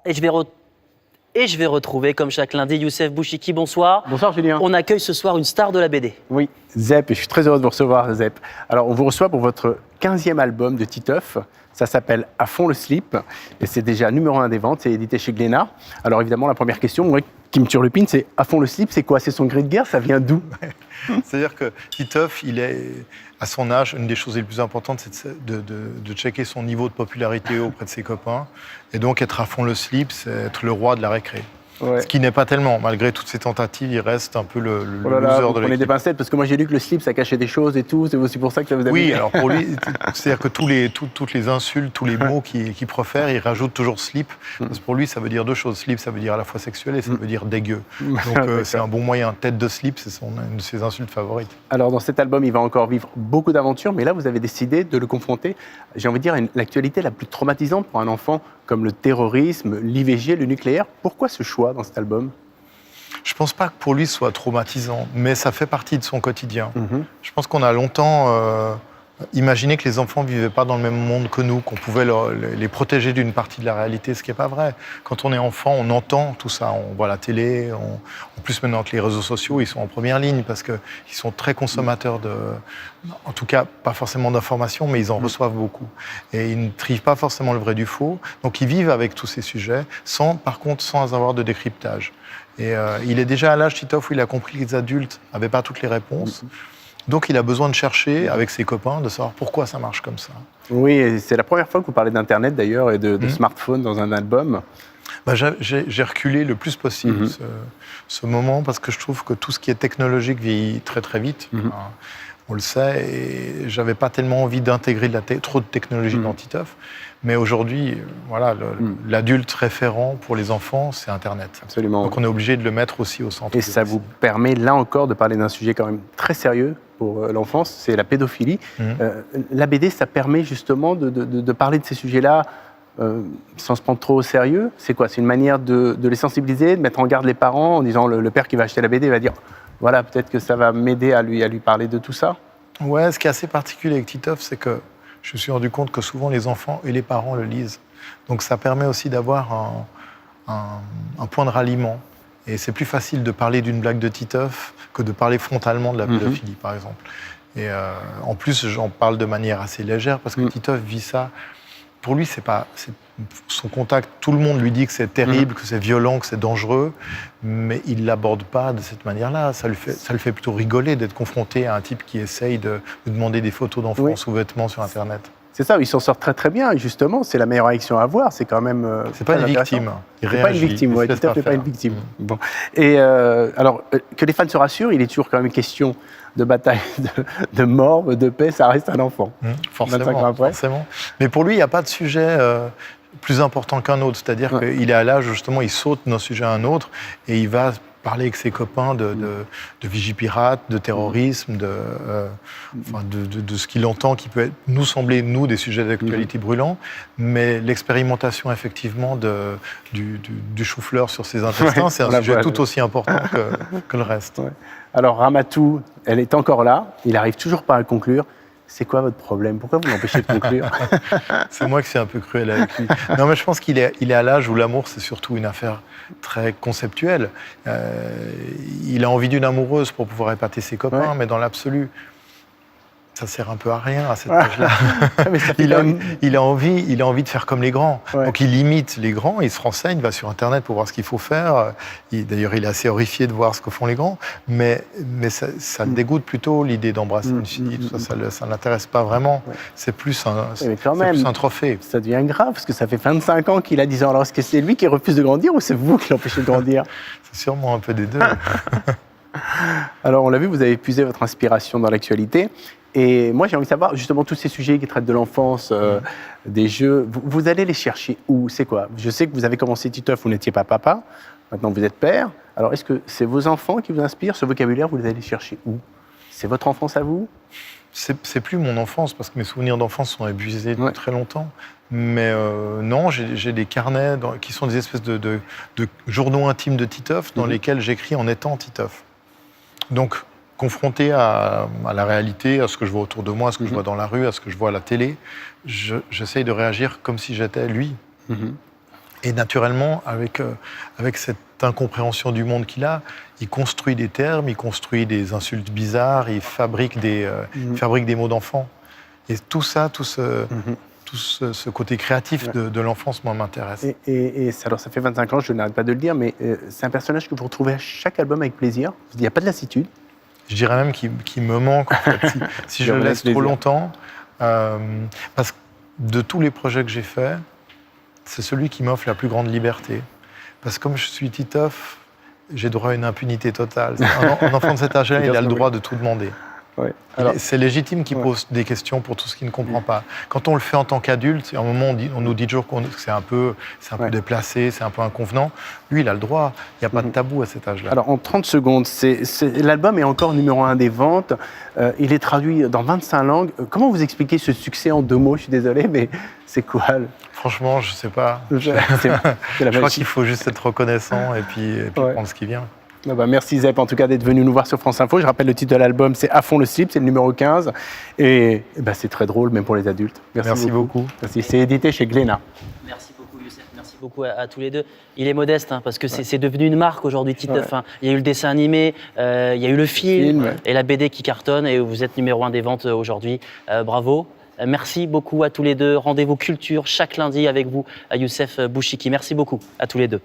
Et je vais retrouver, comme chaque lundi, Youssef Bouchiki. Bonsoir. Bonsoir Julien. On accueille ce soir une star de la BD. Oui, Zep, et je suis très heureux de vous recevoir, Zep. Alors, on vous reçoit pour votre 15e album de Titeuf. Ça s'appelle À fond le slip, et c'est déjà numéro 1 des ventes, c'est édité chez Glénat. Alors évidemment, la première question, moi, qui me turlupine, c'est À fond le slip, c'est quoi? C'est son gré de guerre, ça vient d'où? C'est-à-dire que Titeuf, il est, à son âge, une des choses les plus importantes, c'est de checker son niveau de popularité auprès de ses copains. Et donc, être à fond le slip, c'est être le roi de la récré. Ouais. Ce qui n'est pas tellement. Malgré toutes ses tentatives, il reste un peu le Oh là là, loser vous de prenez des l'équipe. pincettes, parce que moi j'ai lu que le slip, ça cachait des choses et tout, c'est aussi pour ça que ça vous a Oui, mis. alors pour lui, c'est-à-dire que toutes les insultes, tous les mots qu'il profère, il rajoute toujours slip. Parce que pour lui, ça veut dire deux choses. Slip, ça veut dire à la fois sexuel et ça veut dire dégueu. Donc c'est un bon moyen. Tête de slip, c'est une de ses insultes favorites. Alors dans cet album, il va encore vivre beaucoup d'aventures, mais là vous avez décidé de le confronter, j'ai envie de dire, à l'actualité la plus traumatisante pour un enfant, comme le terrorisme, l'IVG, le nucléaire. Pourquoi ce choix dans cet album? Je pense pas que pour lui ce soit traumatisant, mais ça fait partie de son quotidien. Je pense qu'on a longtemps imaginé que les enfants vivaient pas dans le même monde que nous, qu'on pouvait les protéger d'une partie de la réalité, ce qui n'est pas vrai. Quand on est enfant, on entend tout ça, on voit la télé, en plus maintenant avec les réseaux sociaux, ils sont en première ligne parce qu'ils sont très consommateurs en tout cas pas forcément d'informations, mais ils en reçoivent beaucoup. Et ils ne trivent pas forcément le vrai du faux, donc ils vivent avec tous ces sujets, par contre sans avoir de décryptage. Et il est déjà à l'âge, Titeuf, où il a compris que les adultes n'avaient pas toutes les réponses. Donc il a besoin de chercher, avec ses copains, de savoir pourquoi ça marche comme ça. Oui, et c'est la première fois que vous parlez d'Internet d'ailleurs et de smartphone dans un album. Bah, j'ai reculé le plus possible ce moment, parce que je trouve que tout ce qui est technologique vieillit très très vite. On le sait, et j'avais pas tellement envie d'intégrer trop de technologie dans Titeuf. Mais aujourd'hui, voilà, l'adulte référent pour les enfants, c'est Internet. Absolument. Donc on est obligé de le mettre aussi au centre. Et ça vous permet, là encore, de parler d'un sujet quand même très sérieux pour l'enfance, c'est la pédophilie. La BD, ça permet justement de parler de ces sujets-là sans se prendre trop au sérieux. C'est quoi? C'est une manière de les sensibiliser, de mettre en garde les parents en disant le père qui va acheter la BD va dire voilà, peut-être que ça va m'aider à lui parler de tout ça. Ouais, ce qui est assez particulier avec Titeuf, c'est que je me suis rendu compte que souvent les enfants et les parents le lisent. Donc ça permet aussi d'avoir un point de ralliement. Et c'est plus facile de parler d'une blague de Titeuf que de parler frontalement de la pédophilie, par exemple. Et en plus, j'en parle de manière assez légère parce que Titeuf vit ça. Pour lui, c'est son contact. Tout le monde lui dit que c'est terrible, que c'est violent, que c'est dangereux, mais il l'aborde pas de cette manière-là. Ça le fait plutôt rigoler d'être confronté à un type qui essaye de demander des photos d'enfants sous vêtements sur Internet. C'est ça, il s'en sort très très bien. Et justement, c'est la meilleure réaction à avoir. C'est quand même. C'est pas une victime. C'est pas une victime. Ouais, Titeuf n'est pas une victime. Bon. Et alors que les fans se rassurent, il est toujours quand même question de bataille, de mort, de paix. Ça reste un enfant. Forcément. Mais pour lui, il n'y a pas de sujet plus important qu'un autre. C'est-à-dire qu'il est à l'âge où justement il saute d'un sujet à un autre et il va parler avec ses copains de vigipirate, de terrorisme, de ce qu'il entend, qui peut nous sembler, nous, des sujets d'actualité brûlants, mais l'expérimentation, effectivement, du chou-fleur sur ses intestins, c'est un sujet tout aussi important que le reste. Ouais. Alors, Ramatou, elle est encore là, il n'arrive toujours pas à conclure. C'est quoi votre problème? Pourquoi vous l'empêchez de conclure? C'est moi qui suis un peu cruel avec lui. Non, mais je pense qu'il est à l'âge où l'amour, c'est surtout une affaire très conceptuelle. Il a envie d'une amoureuse pour pouvoir épater ses copains, mais dans l'absolu, ça sert un peu à rien à cet âge-là. il a envie de faire comme les grands. Donc il imite les grands, il se renseigne, va sur Internet pour voir ce qu'il faut faire. D'ailleurs, il est assez horrifié de voir ce que font les grands. Mais ça le dégoûte plutôt, l'idée d'embrasser une fille. Tout ça ne l'intéresse pas vraiment. C'est plus un trophée. Ça devient grave, parce que ça fait 25 ans qu'il a 10 ans. Alors, est-ce que c'est lui qui refuse de grandir ou c'est vous qui l'empêchez de grandir? C'est sûrement un peu des deux. Alors, on l'a vu, vous avez épuisé votre inspiration dans l'actualité. Et moi, j'ai envie de savoir, justement, tous ces sujets qui traitent de l'enfance, des jeux, vous allez les chercher où? C'est quoi? Je sais que vous avez commencé Titeuf, vous n'étiez pas papa. Maintenant, vous êtes père. Alors, est-ce que c'est vos enfants qui vous inspirent? Ce vocabulaire, vous les allez chercher où? C'est votre enfance à vous? C'est plus mon enfance, parce que mes souvenirs d'enfance sont épuisés depuis très longtemps. Mais non, j'ai des carnets qui sont des espèces de journaux intimes de Titeuf dans lesquels j'écris en étant Titeuf. Donc, confronté à la réalité, à ce que je vois autour de moi, à ce que je vois dans la rue, à ce que je vois à la télé, j'essaye de réagir comme si j'étais lui. Et naturellement, avec cette incompréhension du monde qu'il a, il construit des termes, il construit des insultes bizarres, il fabrique des mots d'enfant. Et tout ça, tout ce côté créatif de l'enfance, moi, m'intéresse. Alors, ça fait 25 ans, je n'arrête pas de le dire, mais c'est un personnage que vous retrouvez à chaque album avec plaisir. Il n'y a pas de lassitude. Je dirais même qu'il me manque, en fait, si je le laisse trop longtemps. Parce que de tous les projets que j'ai faits, c'est celui qui m'offre la plus grande liberté. Parce que comme je suis Titeuf, j'ai droit à une impunité totale. Un enfant de cet âge-là, il a le droit de tout demander. Ouais. C'est légitime qu'il pose des questions pour tout ce qu'il ne comprend pas. Quand on le fait en tant qu'adulte, à un moment, on nous dit toujours que c'est un peu déplacé, c'est un peu inconvenant. Lui, il a le droit. Il n'y a pas de tabou à cet âge-là. Alors, en 30 secondes, l'album est encore numéro 1 des ventes. Il est traduit dans 25 langues. Comment vous expliquez ce succès en 2 mots? Je suis désolé, mais c'est quoi? Franchement, je ne sais pas. Je crois qu'il faut juste être reconnaissant et puis prendre ce qui vient. Ah bah merci Zep, en tout cas, d'être venu nous voir sur France Info. Je rappelle le titre de l'album, c'est À fond le slip, c'est le numéro 15. Et bah, c'est très drôle, même pour les adultes. Merci beaucoup. Merci. C'est édité chez Glénat. Merci beaucoup Youssef, merci beaucoup à tous les deux. Il est modeste parce que c'est devenu une marque aujourd'hui, Titeuf. Il y a eu le dessin animé, il y a eu le film et la BD qui cartonne et vous êtes numéro 1 des ventes aujourd'hui. Bravo. Merci beaucoup à tous les deux. Rendez-vous culture chaque lundi avec vous, à Youssef Bouchiki. Merci beaucoup à tous les deux.